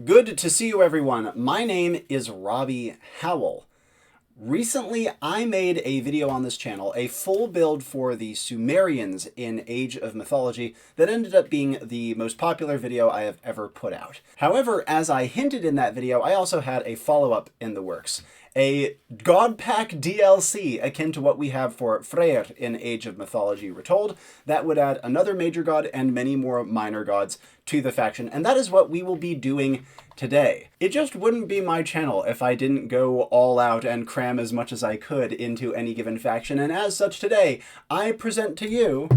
Good to see you, everyone. My name is Robbie Howell. Recently, I made a video on this channel, a full build for the Sumerians in Age of Mythology that ended up being the most popular video I have ever put out. However, as I hinted in that video, I also had a follow-up in the works. A God Pack DLC akin to what we have for Freyr in Age of Mythology Retold that would add another major god and many more minor gods to the faction, and that is what we will be doing today. It just wouldn't be my channel if I didn't go all out and cram as much as I could into any given faction, and as such today, I present to you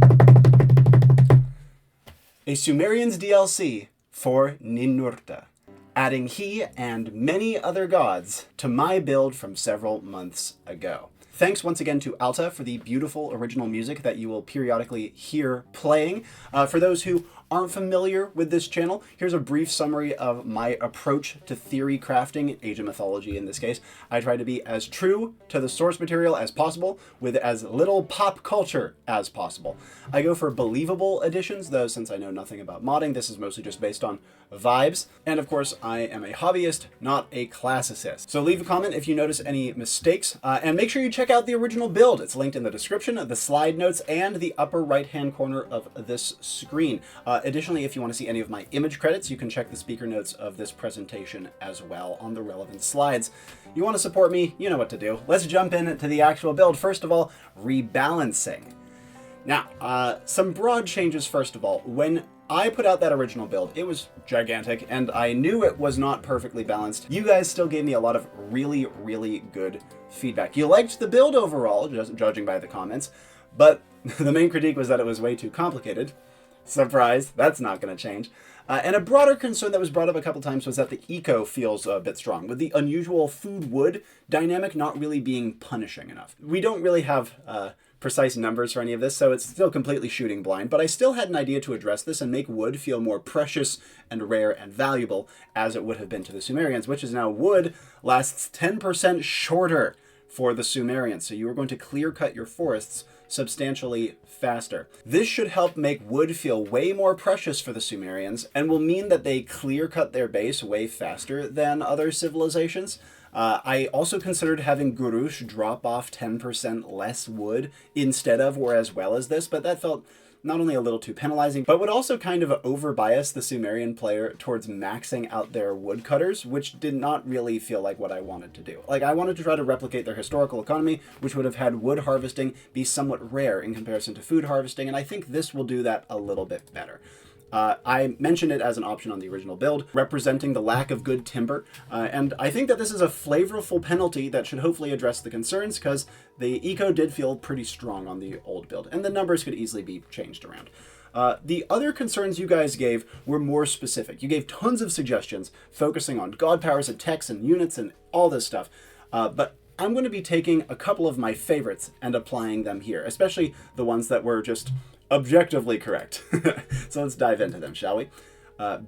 a Sumerians DLC for Ninurta, adding he and many other gods to my build from several months ago. Thanks once again to Alta for the beautiful original music that you will periodically hear playing. For those who aren't familiar with this channel, here's a brief summary of my approach to theory crafting, Age of Mythology in this case. I try to be as true to the source material as possible with as little pop culture as possible. I go for believable additions, though since I know nothing about modding, this is mostly just based on vibes. And of course, I am a hobbyist, not a classicist. So leave a comment if you notice any mistakes, and make sure you check out the original build. It's linked in the description, the slide notes, and the upper right-hand corner of this screen. Additionally, if you want to see any of my image credits, you can check the speaker notes of this presentation as well on the relevant slides. You want to support me, you know what to do. Let's jump into the actual build. First of all, rebalancing. Now, some broad changes first of all. When I put out that original build, it was gigantic, and I knew it was not perfectly balanced. You guys still gave me a lot of really, really good feedback. You liked the build overall, just judging by the comments, but the main critique was that it was way too complicated. Surprise, that's not going to change. And a broader concern that was brought up a couple times was that the eco feels a bit strong, with the unusual food-wood dynamic not really being punishing enough. We don't really have precise numbers for any of this, so it's still completely shooting blind, but I still had an idea to address this and make wood feel more precious and rare and valuable as it would have been to the Sumerians, which is now wood lasts 10% shorter for the Sumerians, so you are going to clear-cut your forests substantially faster. This should help make wood feel way more precious for the Sumerians and will mean that they clear-cut their base way faster than other civilizations. I also considered having Gurush drop off 10% less wood instead of or as well as this, but that felt not only a little too penalizing, but would also kind of over-bias the Sumerian player towards maxing out their woodcutters, which did not really feel like what I wanted to do. Like, I wanted to try to replicate their historical economy, which would have had wood harvesting be somewhat rare in comparison to food harvesting, and I think this will do that a little bit better. I mentioned it as an option on the original build, representing the lack of good timber, and I think that this is a flavorful penalty that should hopefully address the concerns, because the eco did feel pretty strong on the old build, and the numbers could easily be changed around. The other concerns you guys gave were more specific. You gave tons of suggestions, focusing on god powers and techs and units and all this stuff, but I'm going to be taking a couple of my favorites and applying them here, especially the ones that were just objectively correct. So let's dive into them, shall we?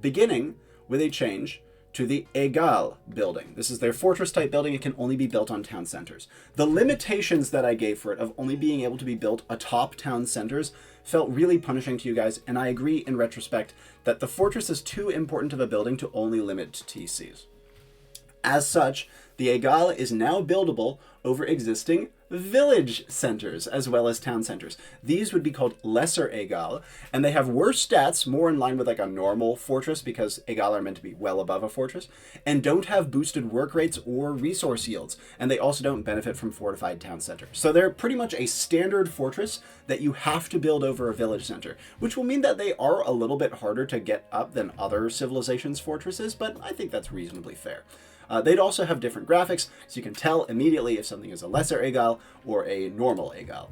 Beginning with a change to the Egal building. This is their fortress type building. It can only be built on town centers. The limitations that I gave for it of only being able to be built atop town centers felt really punishing to you guys, and I agree in retrospect that the fortress is too important of a building to only limit to TCs. As such, the Egal is now buildable over existing village centers as well as town centers. These would be called lesser Egal, and they have worse stats, more in line with like a normal fortress because Egal are meant to be well above a fortress, and don't have boosted work rates or resource yields, and they also don't benefit from fortified town centers. So they're pretty much a standard fortress that you have to build over a village center, which will mean that they are a little bit harder to get up than other civilizations' fortresses, but I think that's reasonably fair. They'd also have different graphics, so you can tell immediately if something is a lesser Egal or a normal Egal.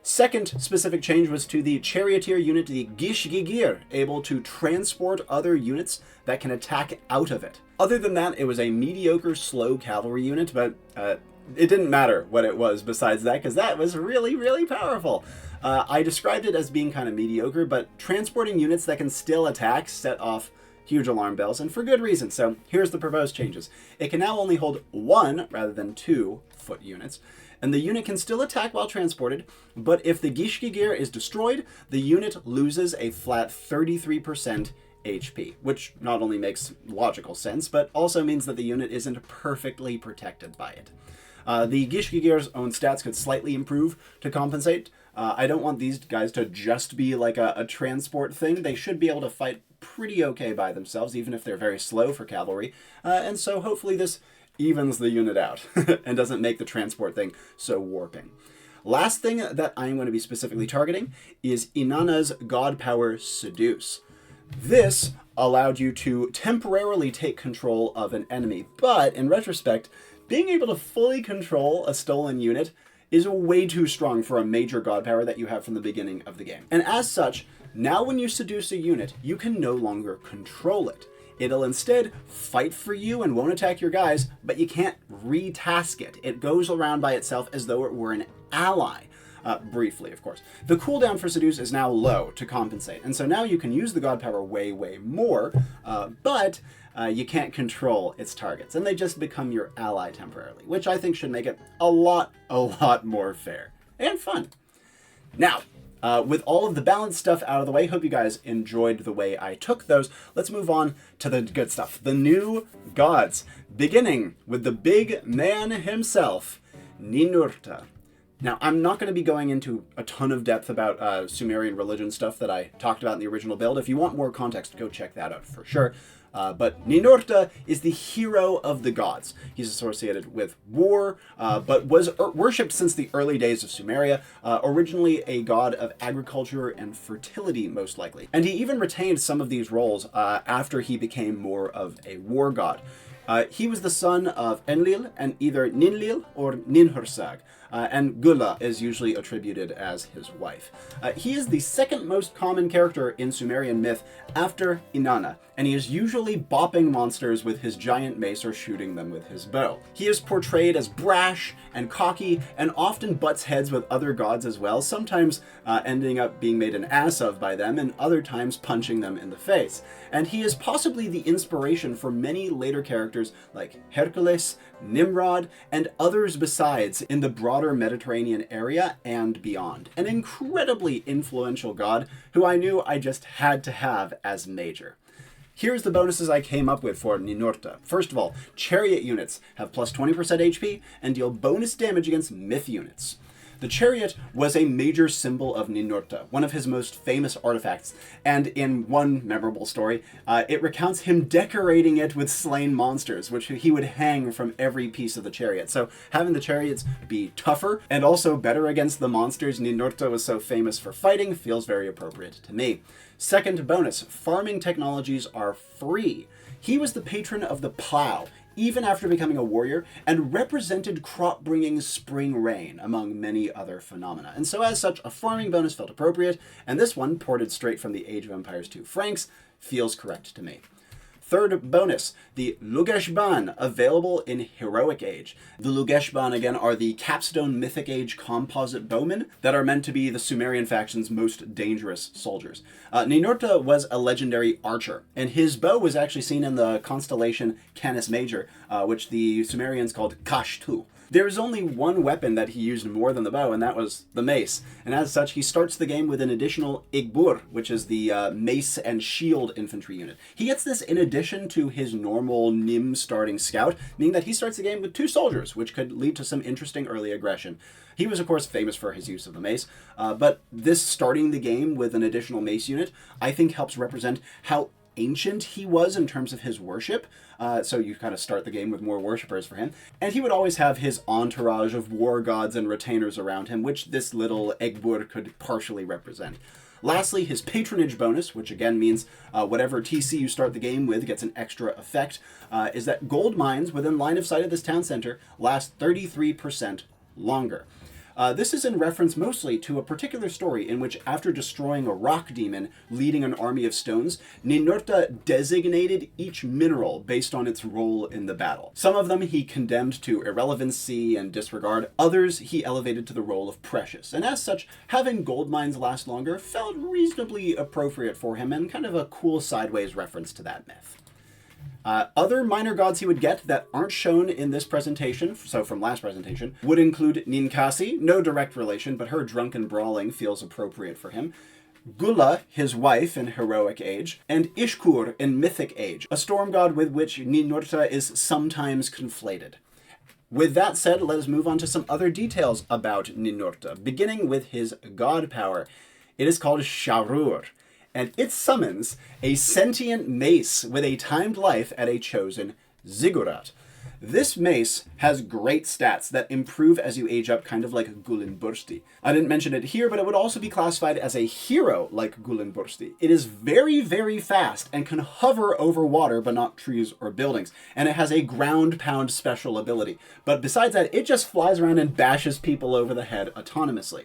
Second specific change was to the charioteer unit, the Gish-Gigir, able to transport other units that can attack out of it. Other than that, it was a mediocre slow cavalry unit, but it didn't matter what it was besides that, because that was really, really powerful. I described it as being kind of mediocre, but transporting units that can still attack set off huge alarm bells, and for good reason. So here's the proposed changes. It can now only hold 1 rather than 2 foot units, and the unit can still attack while transported, but if the Gish-Gigir is destroyed, the unit loses a flat 33% HP, which not only makes logical sense, but also means that the unit isn't perfectly protected by it. The Gishgigir's own stats could slightly improve to compensate. I don't want these guys to just be like a transport thing. They should be able to fight pretty okay by themselves, even if they're very slow for cavalry. And so hopefully this evens the unit out and doesn't make the transport thing so warping. Last thing that I'm going to be specifically targeting is Inanna's God Power Seduce. This allowed you to temporarily take control of an enemy, but in retrospect, being able to fully control a stolen unit is way too strong for a major god power that you have from the beginning of the game. And as such, now when you seduce a unit, you can no longer control it. It'll instead fight for you and won't attack your guys, but you can't retask it. It goes around by itself as though it were an ally. Briefly, of course. The cooldown for Seduce is now low to compensate, and so now you can use the god power way more, but you can't control its targets, and they just become your ally temporarily, which I think should make it a lot more fair and fun. Now, with all of the balanced stuff out of the way, hope you guys enjoyed the way I took those. Let's move on to the good stuff, the new gods, beginning with the big man himself, Ninurta. Now, I'm not going to be going into a ton of depth about Sumerian religion stuff that I talked about in the original build. If you want more context, go check that out for sure. But Ninurta is the hero of the gods. He's associated with war, but was worshipped since the early days of Sumeria, originally a god of agriculture and fertility, most likely. And he even retained some of these roles after he became more of a war god. He was the son of Enlil and either Ninlil or Ninhursag, and Gula is usually attributed as his wife. He is the second most common character in Sumerian myth after Inanna, and he is usually bopping monsters with his giant mace or shooting them with his bow. He is portrayed as brash and cocky and often butts heads with other gods as well, sometimes ending up being made an ass of by them and other times punching them in the face. And he is possibly the inspiration for many later characters like Hercules, Nimrod, and others besides in the broader Mediterranean area and beyond. An incredibly influential god who I knew I just had to have as major. Here's the bonuses I came up with for Ninurta. First of all, chariot units have plus 20% HP and deal bonus damage against myth units. The chariot was a major symbol of Ninurta, one of his most famous artifacts, and in one memorable story, it recounts him decorating it with slain monsters, which he would hang from every piece of the chariot. So having the chariots be tougher and also better against the monsters Ninurta was so famous for fighting feels very appropriate to me. Second bonus, farming technologies are free. He was the patron of the plow, even after becoming a warrior, and represented crop-bringing spring rain, among many other phenomena. And so as such, a farming bonus felt appropriate, and this one, ported straight from the Age of Empires 2 Franks, feels correct to me. Third bonus, the Lugeshban, available in Heroic Age. The Lugeshban, again, are the capstone Mythic Age composite bowmen that are meant to be the Sumerian faction's most dangerous soldiers. Ninurta was a legendary archer, and his bow was actually seen in the constellation Canis Major, which the Sumerians called Kashtu. There is only one weapon that he used more than the bow, and that was the mace. And as such, he starts the game with an additional Igbur, which is the mace and shield infantry unit. He gets this in addition to his normal Nim starting scout, meaning that he starts the game with 2 soldiers, which could lead to some interesting early aggression. He was, of course, famous for his use of the mace, but this starting the game with an additional mace unit, I think helps represent how ancient he was in terms of his worship, so you kind of start the game with more worshippers for him. And he would always have his entourage of war gods and retainers around him, which this little Egbur could partially represent. Lastly, his patronage bonus, which again means whatever TC you start the game with gets an extra effect, is that gold mines within line of sight of this town center last 33% longer. This is in reference mostly to a particular story in which, after destroying a rock demon leading an army of stones, Ninurta designated each mineral based on its role in the battle. Some of them he condemned to irrelevancy and disregard, others he elevated to the role of precious, and as such, having gold mines last longer felt reasonably appropriate for him and kind of a cool sideways reference to that myth. Other minor gods he would get that aren't shown in this presentation, so from last presentation, would include Ninkasi, no direct relation, but her drunken brawling feels appropriate for him. Gula, his wife in Heroic Age, and Ishkur in Mythic Age, a storm god with which Ninurta is sometimes conflated. With that said, let us move on to some other details about Ninurta, beginning with his god power. It is called Sharur, and it summons a sentient mace with a timed life at a chosen ziggurat. This mace has great stats that improve as you age up, kind of like Gullinbursti. I didn't mention it here, but it would also be classified as a hero like Gullinbursti. It is very, very fast and can hover over water, but not trees or buildings. And it has a ground pound special ability. But besides that, it just flies around and bashes people over the head autonomously.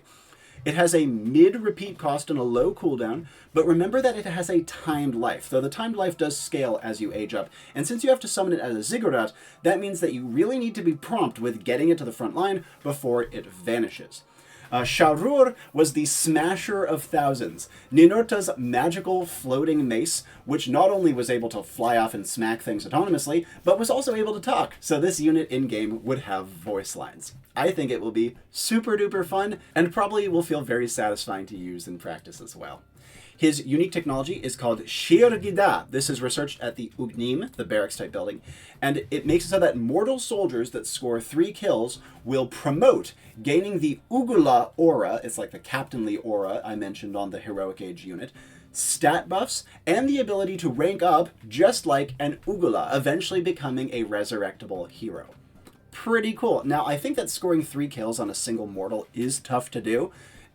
It has a mid-repeat cost and a low cooldown, but remember that it has a timed life, though the timed life does scale as you age up. And since you have to summon it as a ziggurat, that means that you really need to be prompt with getting it to the front line before it vanishes. Sharur was the Smasher of Thousands, Ninurta's magical floating mace, which not only was able to fly off and smack things autonomously, but was also able to talk, so this unit in-game would have voice lines. I think it will be super duper fun, and probably will feel very satisfying to use in practice as well. His unique technology is called Shir-Gida. This is researched at the Ugnim, the barracks type building, and it makes it so that mortal soldiers that score 3 kills will promote, gaining the Ugula aura, it's like the captainly aura I mentioned on the Heroic Age unit, stat buffs, and the ability to rank up just like an Ugula, eventually becoming a resurrectable hero. Pretty cool. Now, I think that scoring 3 kills on a single mortal is tough to do,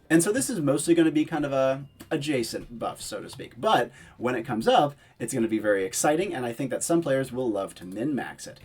and so this is mostly going to be kind of a adjacent buff, so to speak. But when it comes up, it's going to be very exciting, and I think that some players will love to min-max it.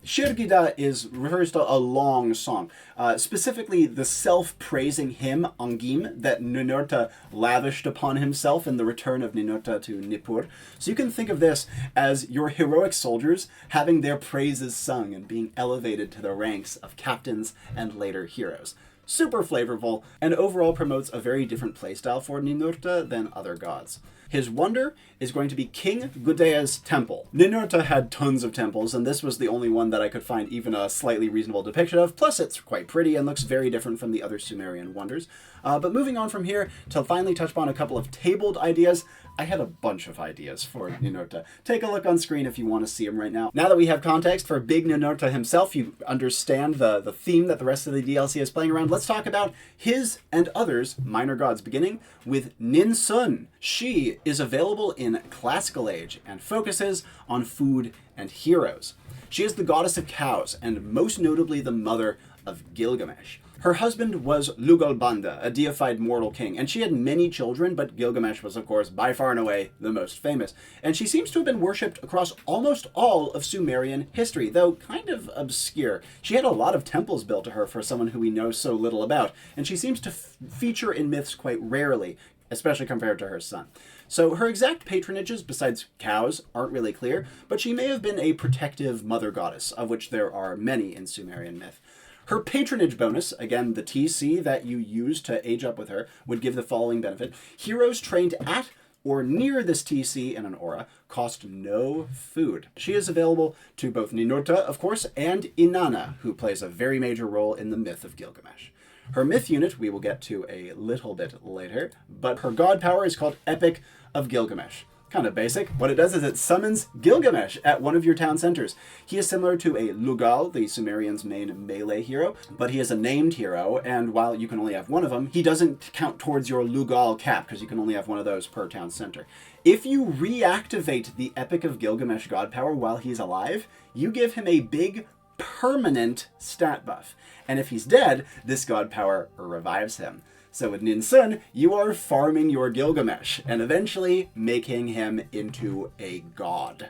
Shir-Gida refers to a long song, specifically the self-praising hymn, Angim, that Ninurta lavished upon himself in the return of Ninurta to Nippur. So you can think of this as your heroic soldiers having their praises sung and being elevated to the ranks of captains and later heroes. Super flavorful, and overall promotes a very different playstyle for Ninurta than other gods. His wonder is going to be King Gudea's temple. Ninurta had tons of temples, and this was the only one that I could find even a slightly reasonable depiction of, plus it's quite pretty and looks very different from the other Sumerian wonders. But moving on from here to finally touch upon a couple of tabled ideas, I had a bunch of ideas for Ninurta. Take a look on screen if you want to see them right now. Now that we have context for Big Ninurta himself, you understand the theme that the rest of the DLC is playing around, let's talk about his and others' minor gods, beginning with Ninsun. She is available in Classical Age and focuses on food and heroes. She is the goddess of cows and most notably the mother of Gilgamesh. Her husband was Lugalbanda, a deified mortal king, and she had many children, but Gilgamesh was, of course, by far and away the most famous. And she seems to have been worshipped across almost all of Sumerian history, though kind of obscure. She had a lot of temples built to her for someone who we know so little about, and she seems to feature in myths quite rarely, especially compared to her son. So her exact patronages, besides cows, aren't really clear, but she may have been a protective mother goddess, of which there are many in Sumerian myth. Her patronage bonus, again, the TC that you use to age up with her, would give the following benefit. Heroes trained at or near this TC in an aura cost no food. She is available to both Ninurta, of course, and Inanna, who plays a very major role in the myth of Gilgamesh. Her myth unit we will get to a little bit later, but her god power is called Epic of Gilgamesh. Kind of basic. What it does is it summons Gilgamesh at one of your town centers. He is similar to a Lugal, the Sumerians' main melee hero, but he is a named hero, and while you can only have one of them, he doesn't count towards your Lugal cap, because you can only have one of those per town center. If you reactivate the Epic of Gilgamesh god power while he's alive, you give him a big permanent stat buff. And if he's dead, this god power revives him. So with Ninsun, you are farming your Gilgamesh and eventually making him into a god.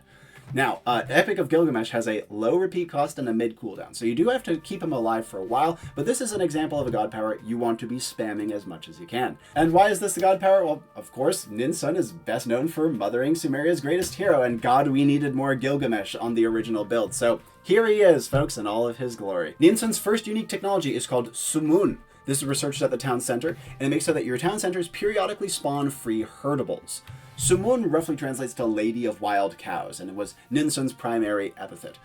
Now, Epic of Gilgamesh has a low repeat cost and a mid cooldown, so you do have to keep him alive for a while, but this is an example of a god power you want to be spamming as much as you can. And why is this a god power? Well, of course, Ninsun is best known for mothering Sumeria's greatest hero, and god, we needed more Gilgamesh on the original build, so here he is, folks, in all of his glory. Ninsun's first unique technology is called Sumun. This is researched at the town center, and it makes so that your town centers periodically spawn free herdables. Sumun roughly translates to Lady of Wild Cows, and it was Ninsun's primary epithet.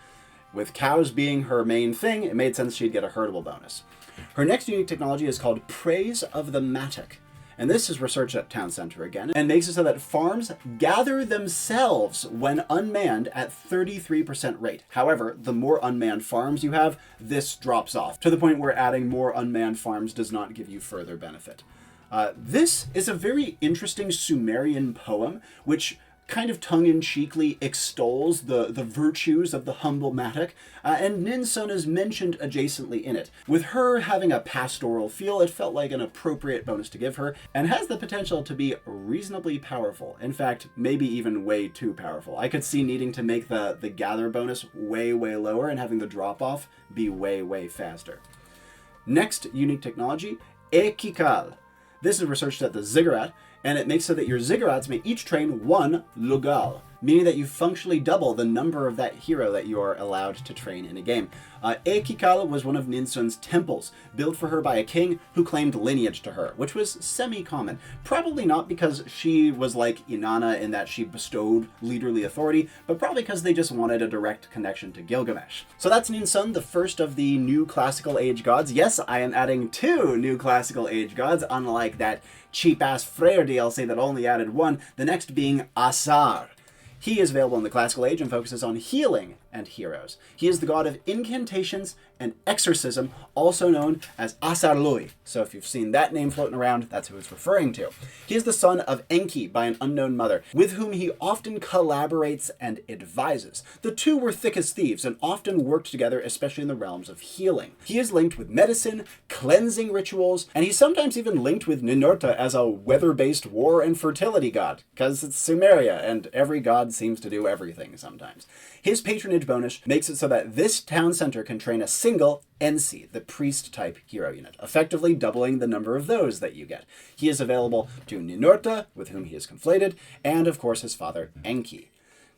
With cows being her main thing, it made sense she'd get a herdable bonus. Her next unique technology is called Praise of the Matic, And this is researched at Town Center again, and makes it so that farms gather themselves when unmanned at 33% rate. However, the more unmanned farms you have, this drops off, to the point where adding more unmanned farms does not give you further benefit. This is a very interesting Sumerian poem, which kind of tongue-in-cheekly extols the virtues of the humble Matic, and Ninsun is mentioned adjacently in it. With her having a pastoral feel, it felt like an appropriate bonus to give her, and has the potential to be reasonably powerful. In fact, maybe even way too powerful. I could see needing to make the gather bonus way, way lower and having the drop-off be way, way faster. Next unique technology, Ekikal. This is researched at the Ziggurat, and it makes so that your ziggurats may each train one lugal, meaning that you functionally double the number of that hero that you are allowed to train in a game. Ekikal was one of Ninsun's temples, built for her by a king who claimed lineage to her, which was semi-common. Probably not because she was like Inanna in that she bestowed leaderly authority, but probably because they just wanted a direct connection to Gilgamesh. So that's Ninsun, the first of the new classical age gods. Yes, I am adding 2 new classical age gods, unlike that cheap-ass Freyr DLC that only added 1, the next being Asar. He is available in the Classical Age and focuses on healing and heroes. He is the god of incantations and exorcism, also known as Asarlui. So if you've seen that name floating around, that's who it's referring to. He is the son of Enki by an unknown mother, with whom he often collaborates and advises. The two were thick as thieves and often worked together, especially in the realms of healing. He is linked with medicine, cleansing rituals, and he's sometimes even linked with Ninurta as a weather-based war and fertility god, because it's Sumeria, and every god seems to do everything sometimes. His patronage bonus makes it so that this town center can train a single Ensi, the priest-type hero unit, effectively doubling the number of those that you get. He is available to Ninurta, with whom he is conflated, and of course his father, Enki.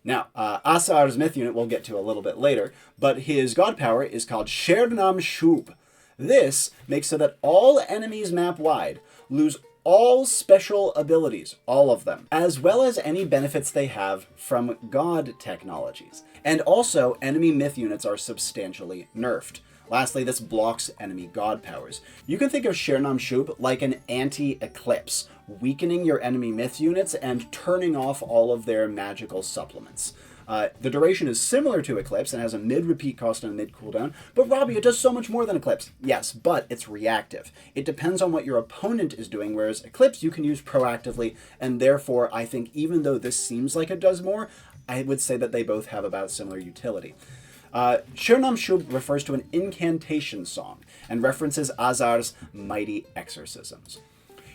Now, Asar's myth unit we'll get to a little bit later, but his god power is called Shernam Shub. This makes so that all enemies map-wide lose all special abilities, all of them, as well as any benefits they have from god technologies. And also, enemy myth units are substantially nerfed. Lastly, this blocks enemy god powers. You can think of Shernam Shub like an anti-eclipse, weakening your enemy myth units and turning off all of their magical supplements. The duration is similar to Eclipse and has a mid-repeat cost and a mid-cooldown, but Robbie, it does so much more than Eclipse. Yes, but it's reactive. It depends on what your opponent is doing, whereas Eclipse you can use proactively, and therefore I think even though this seems like it does more, I would say that they both have about similar utility. Shernam Shub refers to an incantation song and references Azar's mighty exorcisms.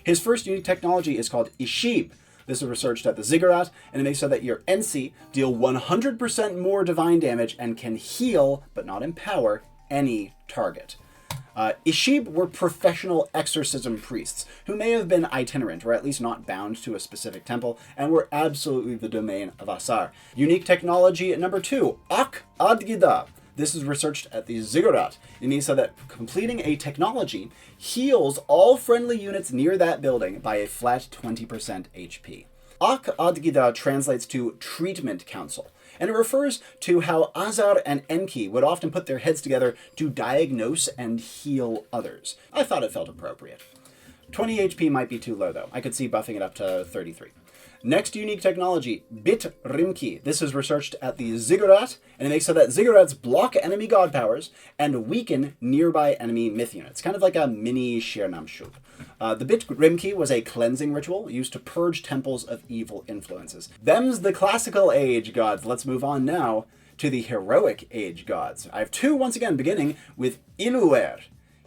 His first unique technology is called Ishib. This is researched at the Ziggurat, and it makes so that your Ensi deal 100% more divine damage and can heal, but not empower, any target. Ishib were professional exorcism priests, who may have been itinerant, or at least not bound to a specific temple, and were absolutely the domain of Asar. Unique technology number 2, Ak Adgida. This is researched at the Ziggurat. It means so that completing a technology heals all friendly units near that building by a flat 20% HP. Ak Adgida translates to Treatment Council, and it refers to how Azar and Enki would often put their heads together to diagnose and heal others. I thought it felt appropriate. 20 HP might be too low though. I could see buffing it up to 33. Next unique technology, Bit Rimki. This is researched at the Ziggurat, and it makes so that Ziggurats block enemy god powers and weaken nearby enemy myth units, kind of like a mini Shernam Shub. The Bit Rimki was a cleansing ritual used to purge temples of evil influences. Them's the classical age gods. Let's move on now to the heroic age gods. I have 2 once again, beginning with Iluer.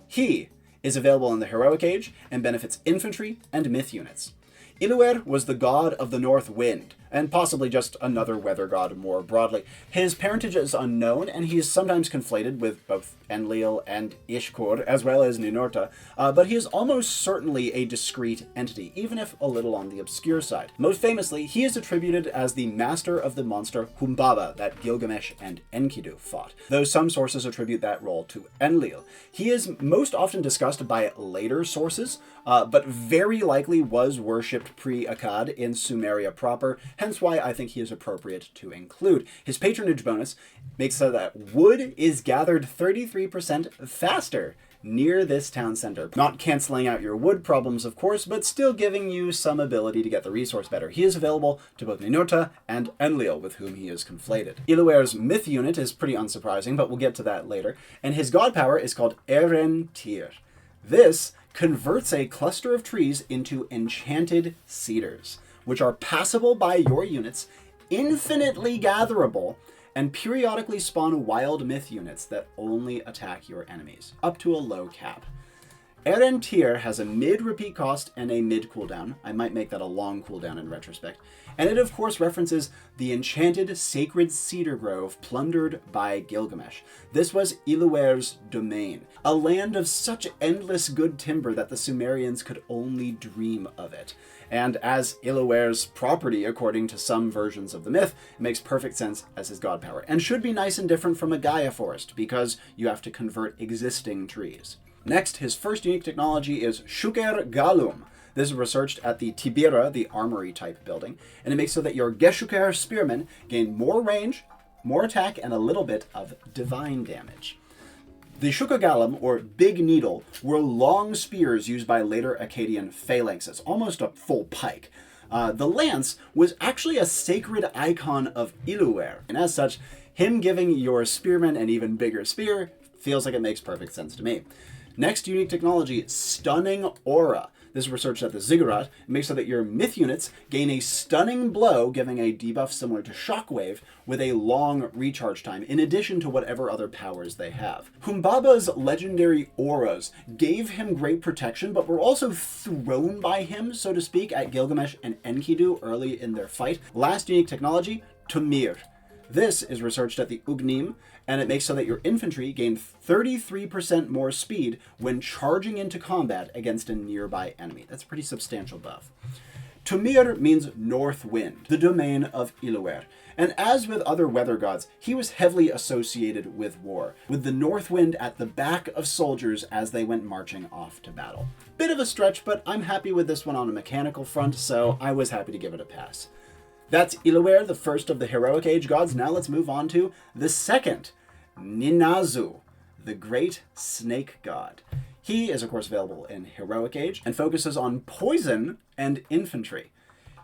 He is available in the heroic age and benefits infantry and myth units. Iluer was the god of the north wind, and possibly just another weather god more broadly. His parentage is unknown, and he is sometimes conflated with both Enlil and Ishkur, as well as Ninurta, but he is almost certainly a discrete entity, even if a little on the obscure side. Most famously, he is attributed as the master of the monster Humbaba that Gilgamesh and Enkidu fought, though some sources attribute that role to Enlil. He is most often discussed by later sources, but very likely was worshipped pre-Akkad in Sumeria proper, hence why I think he is appropriate to include. His patronage bonus makes so that wood is gathered 33% faster near this town center. Not canceling out your wood problems, of course, but still giving you some ability to get the resource better. He is available to both Ninurta and Enlil, with whom he is conflated. Iluair's myth unit is pretty unsurprising, but we'll get to that later. And his god power is called ea-nasir. This converts a cluster of trees into enchanted cedars, which are passable by your units, infinitely gatherable, and periodically spawn wild myth units that only attack your enemies, up to a low cap. ea-nasir has a mid repeat cost and a mid cooldown. I might make that a long cooldown in retrospect. And it of course references the enchanted sacred cedar grove plundered by Gilgamesh. This was Iluair's domain, a land of such endless good timber that the Sumerians could only dream of it. And as Iluair's property, according to some versions of the myth, it makes perfect sense as his god power, and should be nice and different from a Gaia forest, because you have to convert existing trees. Next, his first unique technology is Shuker Galum. This is researched at the Tibira, the armory type building, and it makes so that your Geshuker spearmen gain more range, more attack, and a little bit of divine damage. The Shukagalum, or Big Needle, were long spears used by later Akkadian phalanxes, almost a full pike. The lance was actually a sacred icon of Iluair, and as such, him giving your spearmen an even bigger spear feels like it makes perfect sense to me. Next unique technology, Stunning Aura. This is researched at the Ziggurat. It makes so that your myth units gain a stunning blow, giving a debuff similar to Shockwave, with a long recharge time, in addition to whatever other powers they have. Humbaba's legendary auras gave him great protection, but were also thrown by him, so to speak, at Gilgamesh and Enkidu early in their fight. Last unique technology, Tumir. This is researched at the Ugnim, and it makes so that your infantry gain 33% more speed when charging into combat against a nearby enemy. That's a pretty substantial buff. Tumir means north wind, the domain of Iluair. And as with other weather gods, he was heavily associated with war, with the north wind at the back of soldiers as they went marching off to battle. Bit of a stretch, but I'm happy with this one on a mechanical front, so I was happy to give it a pass. That's Iluair, the first of the Heroic Age gods. Now let's move on to the second, Ninazu, the great snake god. He is, of course, available in Heroic Age and focuses on poison and infantry.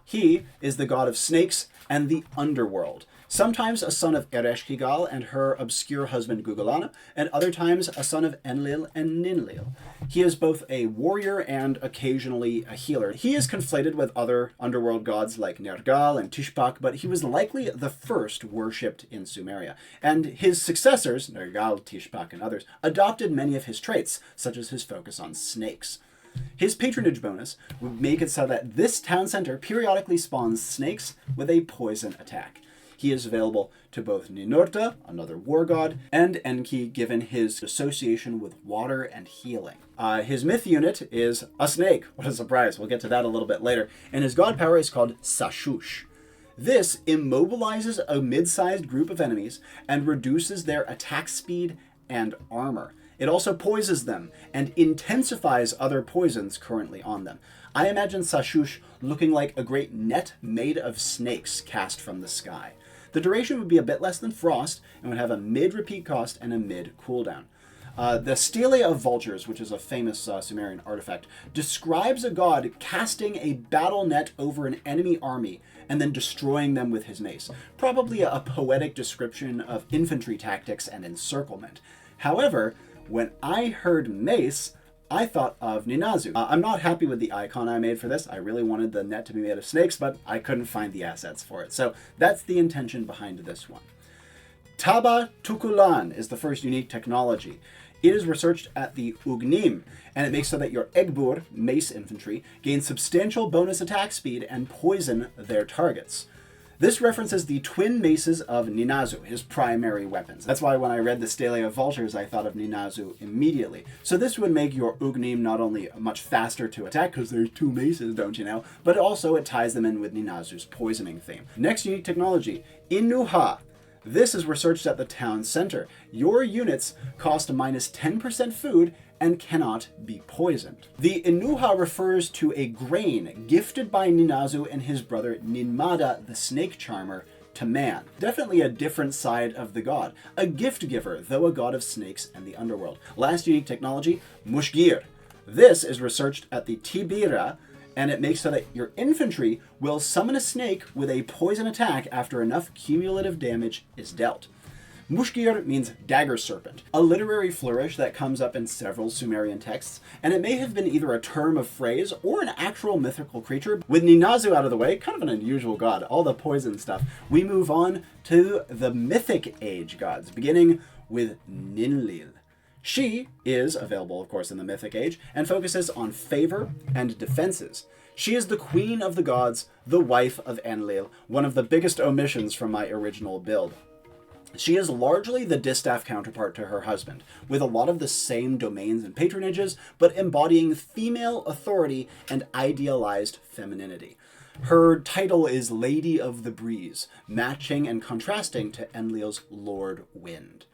He is the god of snakes and the underworld. Sometimes a son of Ereshkigal and her obscure husband Gugulana, and other times a son of Enlil and Ninlil. He is both a warrior and occasionally a healer. He is conflated with other underworld gods like Nergal and Tishpak, but he was likely the first worshipped in Sumeria. And his successors, Nergal, Tishpak, and others, adopted many of his traits, such as his focus on snakes. His patronage bonus would make it so that this town center periodically spawns snakes with a poison attack. He is available to both Ninurta, another war god, and Enki, given his association with water and healing. His myth unit is a snake. What a surprise. We'll get to that a little bit later. And his god power is called Sashush. This immobilizes a mid-sized group of enemies and reduces their attack speed and armor. It also poisons them and intensifies other poisons currently on them. I imagine Sashush looking like a great net made of snakes cast from the sky. The duration would be a bit less than Frost and would have a mid-repeat cost and a mid-cooldown. The Stele of Vultures, which is a famous Sumerian artifact, describes a god casting a battle net over an enemy army and then destroying them with his mace. Probably a poetic description of infantry tactics and encirclement. However, when I heard mace, I thought of Ninazu. I'm not happy with the icon I made for this. I really wanted the net to be made of snakes, but I couldn't find the assets for it. So that's the intention behind this one. Taba Tukulan is the first unique technology. It is researched at the Ugnim, and it makes so that your Egbur, mace infantry, gain substantial bonus attack speed and poison their targets. This references the twin maces of Ninazu, his primary weapons. That's why when I read the Stele of Vultures, I thought of Ninazu immediately. So this would make your Ugnim not only much faster to attack, because there's two maces, don't you know, but also it ties them in with Ninazu's poisoning theme. Next unique technology, Inuha. This is researched at the town center. Your units cost minus 10% food and cannot be poisoned. The Inuha refers to a grain gifted by Ninazu and his brother Ninmada, the snake charmer, to man. Definitely a different side of the god. A gift giver, though a god of snakes and the underworld. Last unique technology, Mushgir. This is researched at the Tibira, and it makes so that your infantry will summon a snake with a poison attack after enough cumulative damage is dealt. Mushgir means dagger serpent, a literary flourish that comes up in several Sumerian texts, and it may have been either a term of phrase or an actual mythical creature. With Ninazu out of the way, kind of an unusual god, all the poison stuff, we move on to the Mythic Age gods, beginning with Ninlil. She is available, of course, in the Mythic Age, and focuses on favor and defenses. She is the queen of the gods, the wife of Enlil, one of the biggest omissions from my original build. She is largely the distaff counterpart to her husband, with a lot of the same domains and patronages, but embodying female authority and idealized femininity. Her title is Lady of the Breeze, matching and contrasting to Enlil's Lord Wind.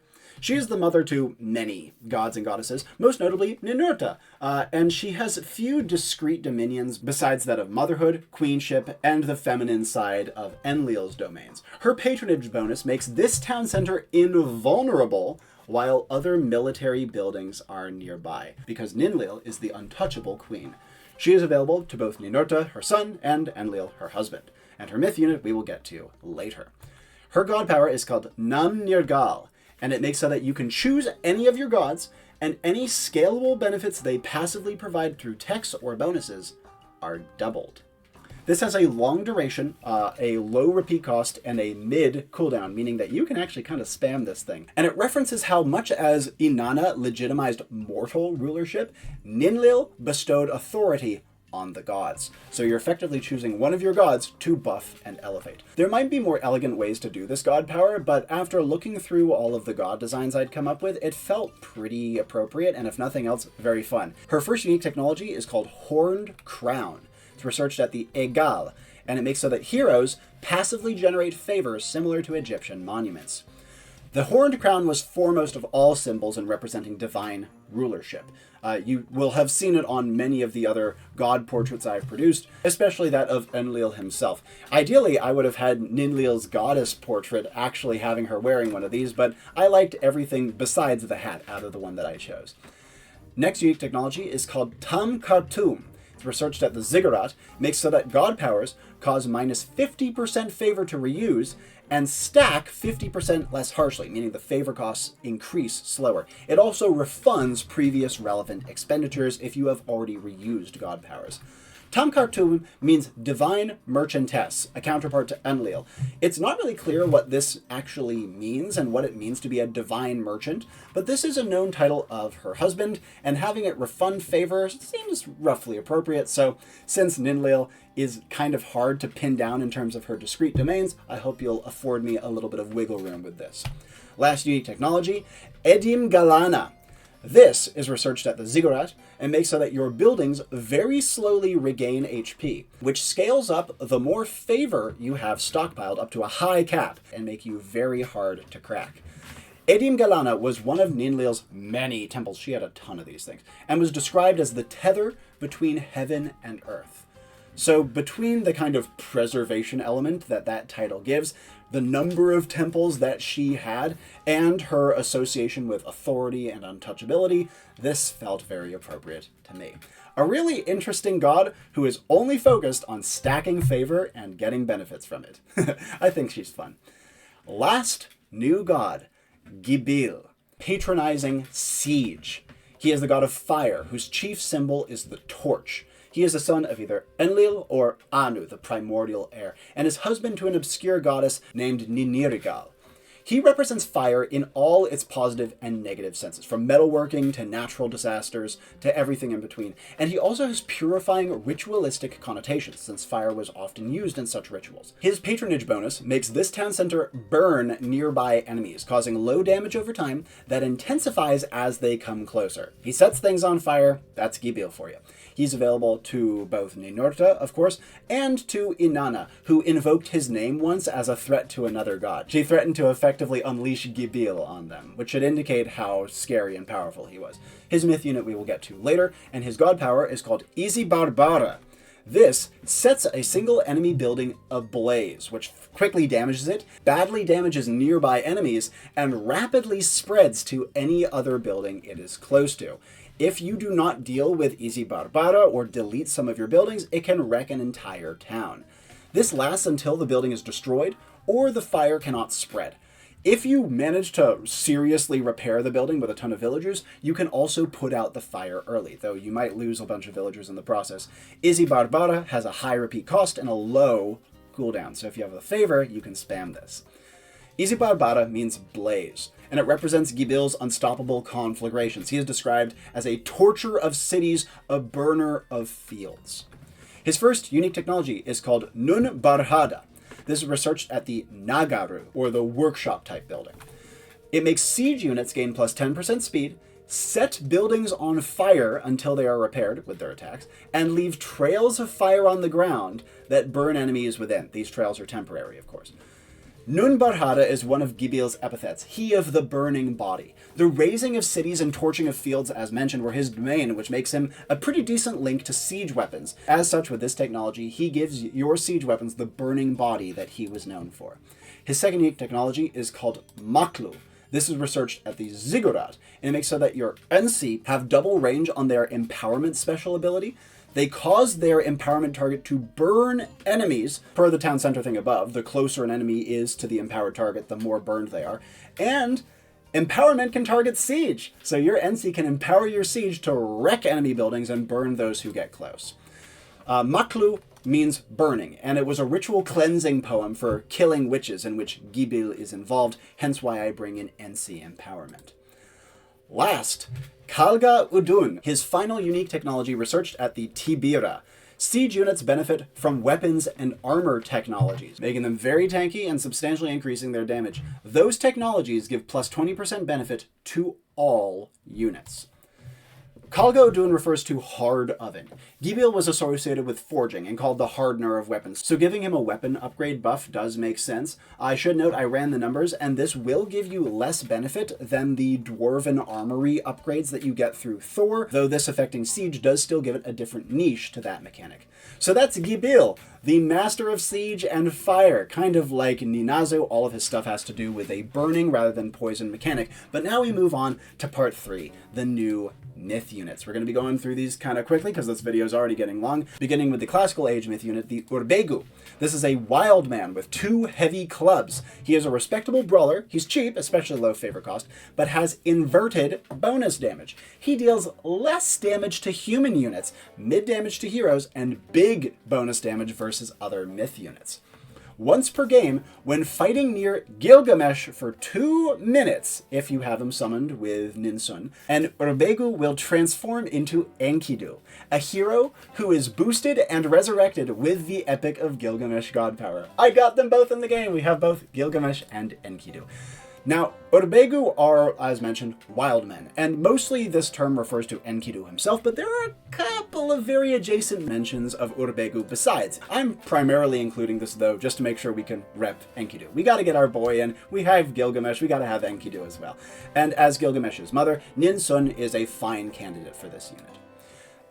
She is the mother to many gods and goddesses, most notably Ninurta, and she has few discrete dominions besides that of motherhood, queenship, and the feminine side of Enlil's domains. Her patronage bonus makes this town center invulnerable, while other military buildings are nearby, because Ninlil is the untouchable queen. She is available to both Ninurta, her son, and Enlil, her husband, and her myth unit we will get to later. Her god power is called Nam-Nirgal, and it makes so that you can choose any of your gods, and any scalable benefits they passively provide through techs or bonuses are doubled. This has a long duration, a low repeat cost, and a mid cooldown, meaning that you can actually kind of spam this thing. And it references how much as Inanna legitimized mortal rulership, Ninlil bestowed authority on the gods. So you're effectively choosing one of your gods to buff and elevate. There might be more elegant ways to do this god power, but after looking through all of the god designs I'd come up with, it felt pretty appropriate, and if nothing else, very fun. Her first unique technology is called Horned Crown. It's researched at the Egal, and it makes so that heroes passively generate favors similar to Egyptian monuments. The Horned Crown was foremost of all symbols in representing divine rulership. You will have seen it on many of the other god portraits I've produced, especially that of Enlil himself. Ideally, I would have had Ninlil's goddess portrait actually having her wearing one of these, but I liked everything besides the hat out of the one that I chose. Next unique technology is called Tam Khartoum. It's researched at the Ziggurat, makes so that god powers cause minus 50% favor to reuse, and stack 50% less harshly, meaning the favor costs increase slower. It also refunds previous relevant expenditures if you have already reused god powers. Tam Khartoum means divine merchantess, a counterpart to Enlil. It's not really clear what this actually means and what it means to be a divine merchant, but this is a known title of her husband, and having it refund favor seems roughly appropriate, so since Ninlil is kind of hard to pin down in terms of her discrete domains, I hope you'll afford me a little bit of wiggle room with this. Last unique technology, Edim Galana. This is researched at the Ziggurat and makes so that your buildings very slowly regain HP, which scales up the more favor you have stockpiled up to a high cap and make you very hard to crack. Edim Galana was one of Ninlil's many temples, she had a ton of these things, and was described as the tether between heaven and earth. So between the kind of preservation element that title gives, the number of temples that she had, and her association with authority and untouchability, this felt very appropriate to me. A really interesting god who is only focused on stacking favor and getting benefits from it. I think she's fun. Last new god, Gibil, patronizing siege. He is the god of fire, whose chief symbol is the torch. He is the son of either Enlil or Anu, the primordial heir, and is husband to an obscure goddess named Ninurta. He represents fire in all its positive and negative senses, from metalworking to natural disasters to everything in between. And he also has purifying ritualistic connotations, since fire was often used in such rituals. His patronage bonus makes this town center burn nearby enemies, causing low damage over time that intensifies as they come closer. He sets things on fire, that's Gibil for you. He's available to both Ninurta, of course, and to Inanna, who invoked his name once as a threat to another god. She threatened to effectively unleash Gibil on them, which should indicate how scary and powerful he was. His myth unit we will get to later, and his god power is called Izi Barbara. This sets a single enemy building ablaze, which quickly damages it, badly damages nearby enemies, and rapidly spreads to any other building it is close to. If you do not deal with Easy Barbara or delete some of your buildings, it can wreck an entire town. This lasts until the building is destroyed or the fire cannot spread. If you manage to seriously repair the building with a ton of villagers, you can also put out the fire early, though you might lose a bunch of villagers in the process. Easy Barbara has a high repeat cost and a low cooldown, so if you have a favor, you can spam this. Easy Barbara means blaze, and it represents Gibil's unstoppable conflagrations. He is described as a torture of cities, a burner of fields. His first unique technology is called Nun Barhada. This is researched at the Nagaru, or the workshop type building. It makes siege units gain plus 10% speed, set buildings on fire until they are repaired with their attacks, and leave trails of fire on the ground that burn enemies within. These trails are temporary, of course. Nun Barhada is one of Gibil's epithets, he of the burning body. The razing of cities and torching of fields, as mentioned, were his domain, which makes him a pretty decent link to siege weapons. As such, with this technology, he gives your siege weapons the burning body that he was known for. His second unique technology is called Maklu. This is researched at the Ziggurat, and it makes so that your NC have double range on their empowerment special ability. They cause their empowerment target to burn enemies, per the town center thing above. The closer an enemy is to the empowered target, the more burned they are. And empowerment can target siege, so your NC can empower your siege to wreck enemy buildings and burn those who get close. Maklu means burning, and it was a ritual cleansing poem for killing witches in which Gibil is involved, hence why I bring in NC empowerment. Last, Kalga Udun, his final unique technology researched at the Tibira. Siege units benefit from weapons and armor technologies, making them very tanky and substantially increasing their damage. Those technologies give plus 20% benefit to all units. Kalga Udun refers to hard oven. Gibil was associated with forging and called the hardener of weapons, so giving him a weapon upgrade buff does make sense. I should note I ran the numbers, and this will give you less benefit than the dwarven armory upgrades that you get through Thor, though this affecting siege does still give it a different niche to that mechanic. So that's Gibil, the master of siege and fire. Kind of like Ninazo, all of his stuff has to do with a burning rather than poison mechanic. But now we move on to part 3, the new myth units. We're going to be going through these kind of quickly because this video is already getting long, beginning with the classical age myth unit, the Urbegu. This is a wild man with 2 heavy clubs. He is a respectable brawler. He's cheap, especially low favor cost, but has inverted bonus damage. He deals less damage to human units, mid damage to heroes, and big bonus damage versus other myth units. Once per game, when fighting near Gilgamesh for 2 minutes, if you have him summoned with Ninsun, and Urbegu will transform into Enkidu, a hero who is boosted and resurrected with the Epic of Gilgamesh God Power. I got them both in the game. We have both Gilgamesh and Enkidu. Now, Urbegu are, as mentioned, wild men, and mostly this term refers to Enkidu himself, but there are a couple of very adjacent mentions of Urbegu besides. I'm primarily including this, though, just to make sure we can rep Enkidu. We gotta get our boy in, we have Gilgamesh, we gotta have Enkidu as well. And as Gilgamesh's mother, Ninsun is a fine candidate for this unit.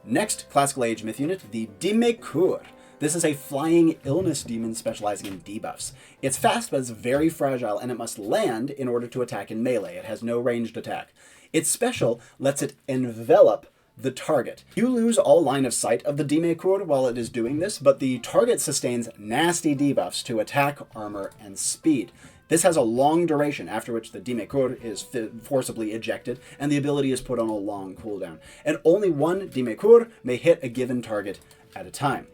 Next, classical age myth unit, the dimme-kur. This is a flying illness demon specializing in debuffs. It's fast, but it's very fragile, and it must land in order to attack in melee. It has no ranged attack. Its special lets it envelop the target. You lose all line of sight of the dimme-kur while it is doing this, but the target sustains nasty debuffs to attack, armor, and speed. This has a long duration, after which the dimme-kur is forcibly ejected, and the ability is put on a long cooldown. And only one dimme-kur may hit a given target at a time.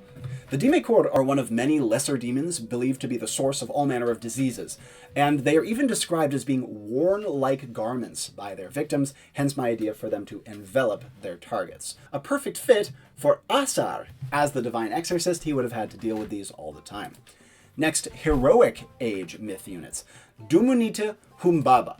The dimme-kur are one of many lesser demons believed to be the source of all manner of diseases, and they are even described as being worn like garments by their victims, hence my idea for them to envelop their targets. A perfect fit for Asar. As the divine exorcist, he would have had to deal with these all the time. Next, heroic age myth units. Dumunita Humbaba.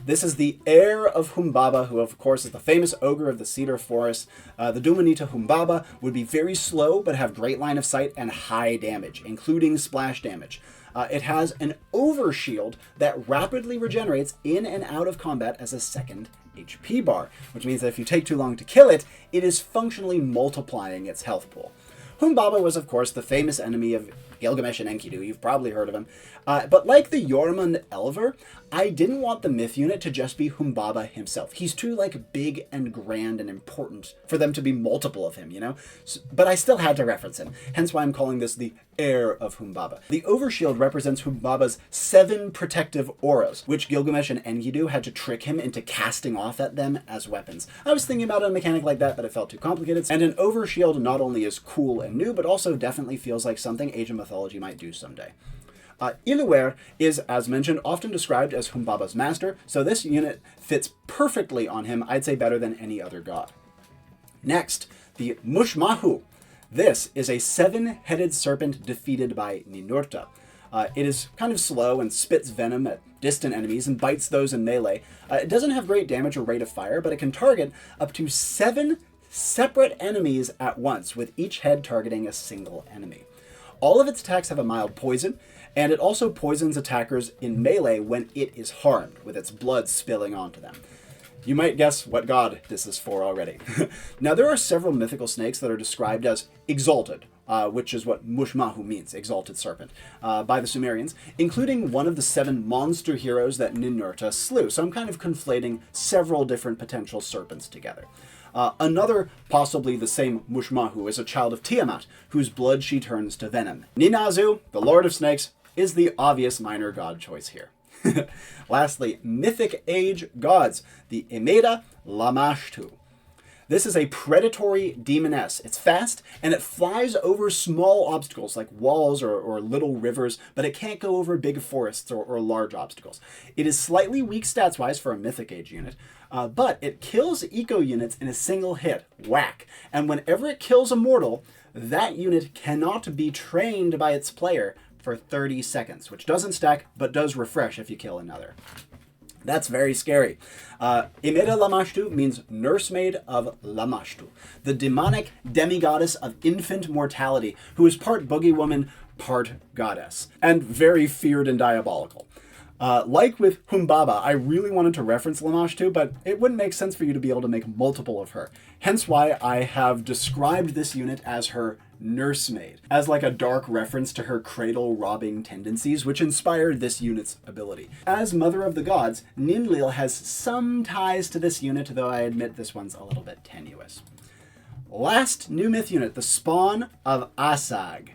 This is the heir of Humbaba, who of course is the famous ogre of the cedar forest. The Dumunita Humbaba would be very slow, but have great line of sight and high damage, including splash damage. It has an overshield that rapidly regenerates in and out of combat as a second HP bar, which means that if you take too long to kill it, it is functionally multiplying its health pool. Humbaba was, of course, the famous enemy of Gilgamesh and Enkidu. You've probably heard of him. But like the Jormungand Elver, I didn't want the myth unit to just be Humbaba himself. He's too, like, big and grand and important for them to be multiple of him, you know? But I still had to reference him, hence why I'm calling this the heir of Humbaba. The overshield represents Humbaba's 7 protective auras, which Gilgamesh and Enkidu had to trick him into casting off at them as weapons. I was thinking about a mechanic like that, but it felt too complicated. And an overshield not only is cool and new, but also definitely feels like something Age of Mythology might do someday. Iluware is, as mentioned, often described as Humbaba's master, so this unit fits perfectly on him, I'd say better than any other god. Next, the Mushmahu. This is a 7-headed serpent defeated by Ninurta. It is kind of slow and spits venom at distant enemies and bites those in melee. It doesn't have great damage or rate of fire, but it can target up to 7 separate enemies at once, with each head targeting a single enemy. All of its attacks have a mild poison, and it also poisons attackers in melee when it is harmed, with its blood spilling onto them. You might guess what god this is for already. Now, there are several mythical snakes that are described as exalted, which is what Mushmahu means, exalted serpent, by the Sumerians, including one of the 7 monster heroes that Ninurta slew. So I'm kind of conflating several different potential serpents together. Another, possibly the same Mushmahu, is a child of Tiamat, whose blood she turns to venom. Ninazu, the Lord of Snakes, is the obvious minor god choice here. Lastly, Mythic Age gods, the Lamashtu. This is a predatory demoness. It's fast, and it flies over small obstacles like walls or little rivers, but it can't go over big forests or large obstacles. It is slightly weak stats-wise for a Mythic Age unit, but it kills eco units in a single hit, whack. And whenever it kills a mortal, that unit cannot be trained by its player for 30 seconds, which doesn't stack, but does refresh if you kill another. That's very scary. Lamashtu means nursemaid of Lamashtu, the demonic demigoddess of infant mortality, who is part boogie woman, part goddess, and very feared and diabolical. Like with Humbaba, I really wanted to reference Lamashtu, but it wouldn't make sense for you to be able to make multiple of her. Hence why I have described this unit as her nursemaid, as like a dark reference to her cradle-robbing tendencies, which inspired this unit's ability. As Mother of the Gods, Ninlil has some ties to this unit, though I admit this one's a little bit tenuous. Last new myth unit, the Spawn of Asag.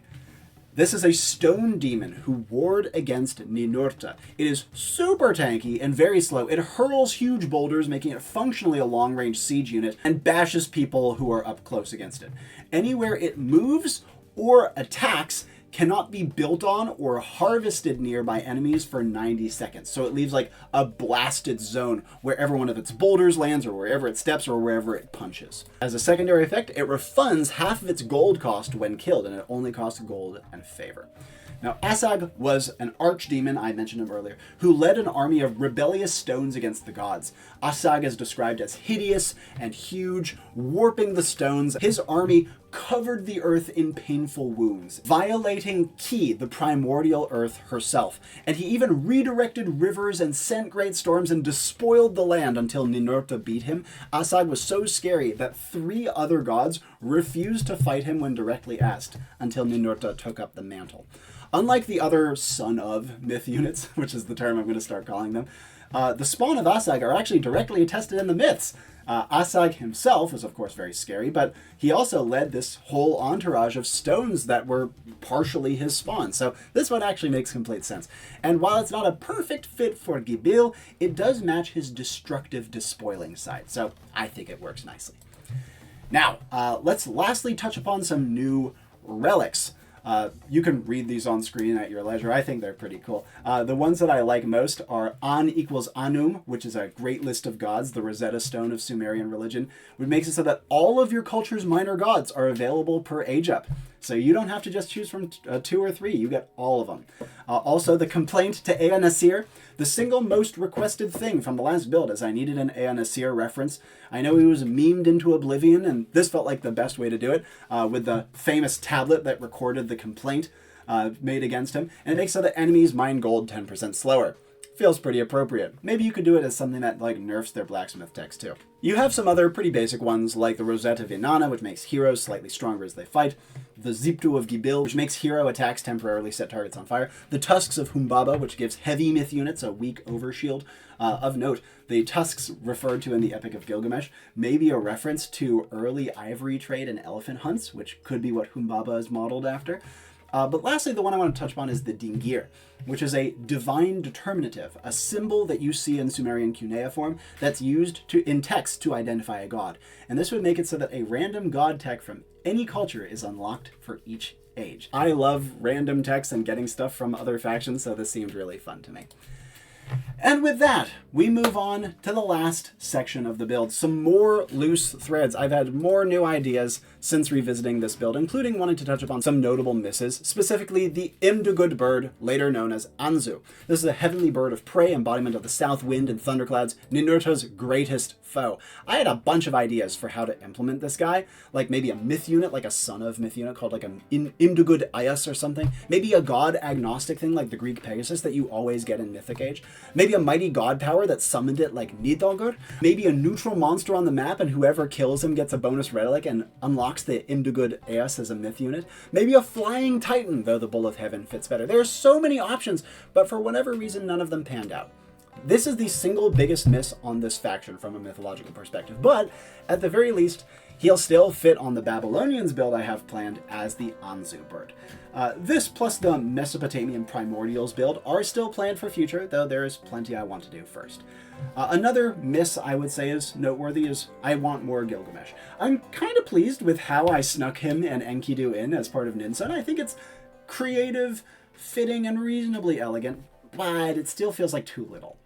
This is a stone demon who warred against Ninurta. It is super tanky and very slow. It hurls huge boulders, making it functionally a long-range siege unit, and bashes people who are up close against it. Anywhere it moves or attacks cannot be built on or harvested near by enemies for 90 seconds. So it leaves like a blasted zone wherever one of its boulders lands or wherever it steps or wherever it punches. As a secondary effect, it refunds half of its gold cost when killed, and it only costs gold and favor. Now, Asag was an archdemon, I mentioned him earlier, who led an army of rebellious stones against the gods. Asag is described as hideous and huge, warping the stones. His army covered the earth in painful wounds, violating Ki, the primordial earth herself. And he even redirected rivers and sent great storms and despoiled the land until Ninurta beat him. Asag was so scary that 3 other gods refused to fight him when directly asked, until Ninurta took up the mantle. Unlike the other son of myth units, which is the term I'm going to start calling them, the spawn of Asag are actually directly attested in the myths. Asag himself was of course very scary, but he also led this whole entourage of stones that were partially his spawn. So this one actually makes complete sense. And while it's not a perfect fit for Gibil, it does match his destructive despoiling side. So I think it works nicely. Now, let's lastly touch upon some new relics. You can read these on screen at your leisure. I think they're pretty cool. The ones that I like most are An equals Anum, which is a great list of gods, the Rosetta Stone of Sumerian religion, which makes it so that all of your culture's minor gods are available per age up. So you don't have to just choose from 2 or 3, you get all of them. Also, the complaint to ea-nasir, the single most requested thing from the last build, as I needed an ea-nasir reference. I know he was memed into oblivion, and this felt like the best way to do it, with the famous tablet that recorded the complaint made against him, and it makes so that enemies mine gold 10% slower. feels pretty appropriate. Maybe you could do it as something that like nerfs their blacksmith text too. You have some other pretty basic ones like the Rosette of Inanna, which makes heroes slightly stronger as they fight, the Ziptu of Gibil, which makes hero attacks temporarily set targets on fire, the Tusks of Humbaba, which gives heavy myth units a weak overshield. Of note, the tusks referred to in the Epic of Gilgamesh may be a reference to early ivory trade and elephant hunts, which could be what Humbaba is modeled after. But lastly, the one I want to touch upon is the dingir, which is a divine determinative, a symbol that you see in Sumerian cuneiform that's used in text to identify a god. And this would make it so that a random god tech from any culture is unlocked for each age. I love random texts and getting stuff from other factions, so this seemed really fun to me. And with that, we move on to the last section of the build. Some more loose threads. I've had more new ideas since revisiting this build, including wanting to touch upon some notable misses, specifically the Imdugud bird, later known as Anzu. This is a heavenly bird of prey, embodiment of the south wind and thunderclouds, Ninurta's greatest foe. I had a bunch of ideas for how to implement this guy, like maybe a myth unit, like a son of myth unit called like an Imdugud Ayas or something. Maybe a god agnostic thing like the Greek Pegasus that you always get in Mythic Age. Maybe a mighty god power that summoned it like Nidalgur. Maybe a neutral monster on the map and whoever kills him gets a bonus relic and unlocks the Imdugud Eas as a myth unit. Maybe a flying titan, though the Bull of Heaven fits better. There are so many options, but for whatever reason, none of them panned out. This is the single biggest miss on this faction from a mythological perspective, but at the very least, he'll still fit on the Babylonians build I have planned as the Anzu bird. This plus the Mesopotamian Primordials build are still planned for future, though there is plenty I want to do first. Another miss I would say is noteworthy is I want more Gilgamesh. I'm kind of pleased with how I snuck him and Enkidu in as part of Ninsun. I think it's creative, fitting, and reasonably elegant, but it still feels like too little.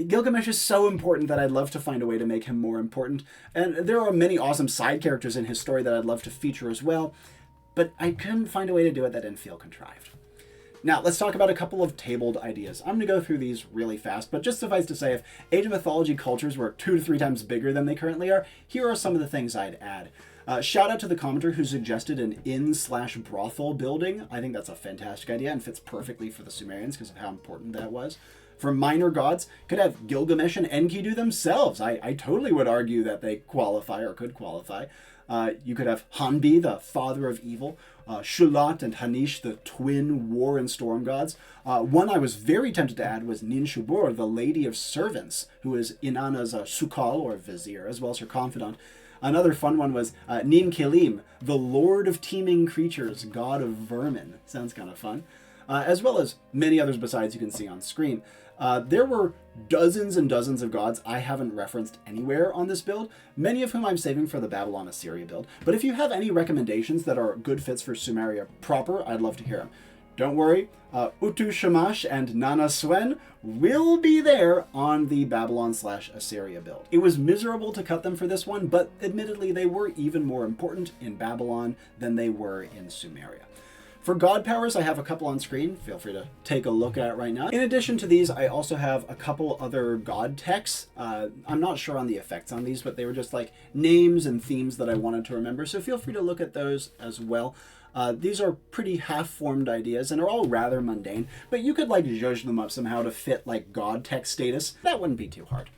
Gilgamesh is so important that I'd love to find a way to make him more important, and there are many awesome side characters in his story that I'd love to feature as well, but I couldn't find a way to do it that didn't feel contrived. Now, let's talk about a couple of tabled ideas. I'm going to go through these really fast, but just suffice to say, if Age of Mythology cultures were 2 to 3 times bigger than they currently are, here are some of the things I'd add. Shout out to the commenter who suggested an inn/brothel building. I think that's a fantastic idea and fits perfectly for the Sumerians because of how important that was. For minor gods, could have Gilgamesh and Enkidu themselves. I totally would argue that they qualify or could qualify. You could have Hanbi, the father of evil, Shulat and Hanish, the twin war and storm gods. One I was very tempted to add was Ninshubur, the lady of servants, who is Inanna's Sukal or vizier, as well as her confidant. Another fun one was Ninkilim, the lord of teeming creatures, god of vermin. Sounds kind of fun. As well as many others besides you can see on screen. There were dozens and dozens of gods I haven't referenced anywhere on this build, many of whom I'm saving for the Babylon-Assyria build. But if you have any recommendations that are good fits for Sumeria proper, I'd love to hear them. Don't worry, Utu Shamash and Nana Swen will be there on the Babylon/Assyria build. It was miserable to cut them for this one, but admittedly they were even more important in Babylon than they were in Sumeria. For god powers, I have a couple on screen. Feel free to take a look at it right now. In addition to these, I also have a couple other god techs. I'm not sure on the effects on these, but they were just like names and themes that I wanted to remember, so feel free to look at those as well. These are pretty half-formed ideas and are all rather mundane, but you could like zhuzh them up somehow to fit like god tech status. That wouldn't be too hard.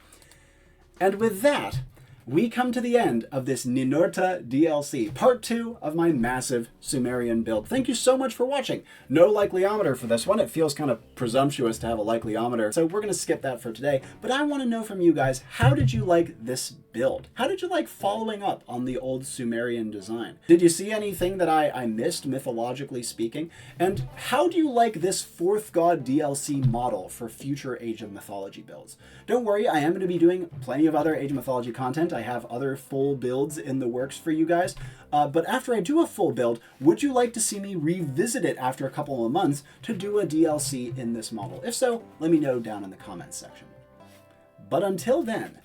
And with that, we come to the end of this Ninurta DLC, part 2 of my massive Sumerian build. Thank you so much for watching. No likeometer for this one. It feels kind of presumptuous to have a likeometer, so we're going to skip that for today. But I want to know from you guys, how did you like this build? How did you like following up on the old Sumerian design? Did you see anything that I missed, mythologically speaking? And how do you like this 4th God DLC model for future Age of Mythology builds? Don't worry, I am going to be doing plenty of other Age of Mythology content. I have other full builds in the works for you guys. But after I do a full build, would you like to see me revisit it after a couple of months to do a DLC in this model? If so, let me know down in the comments section. But until then,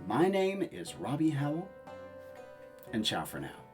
my name is Robbie Howell, and ciao for now.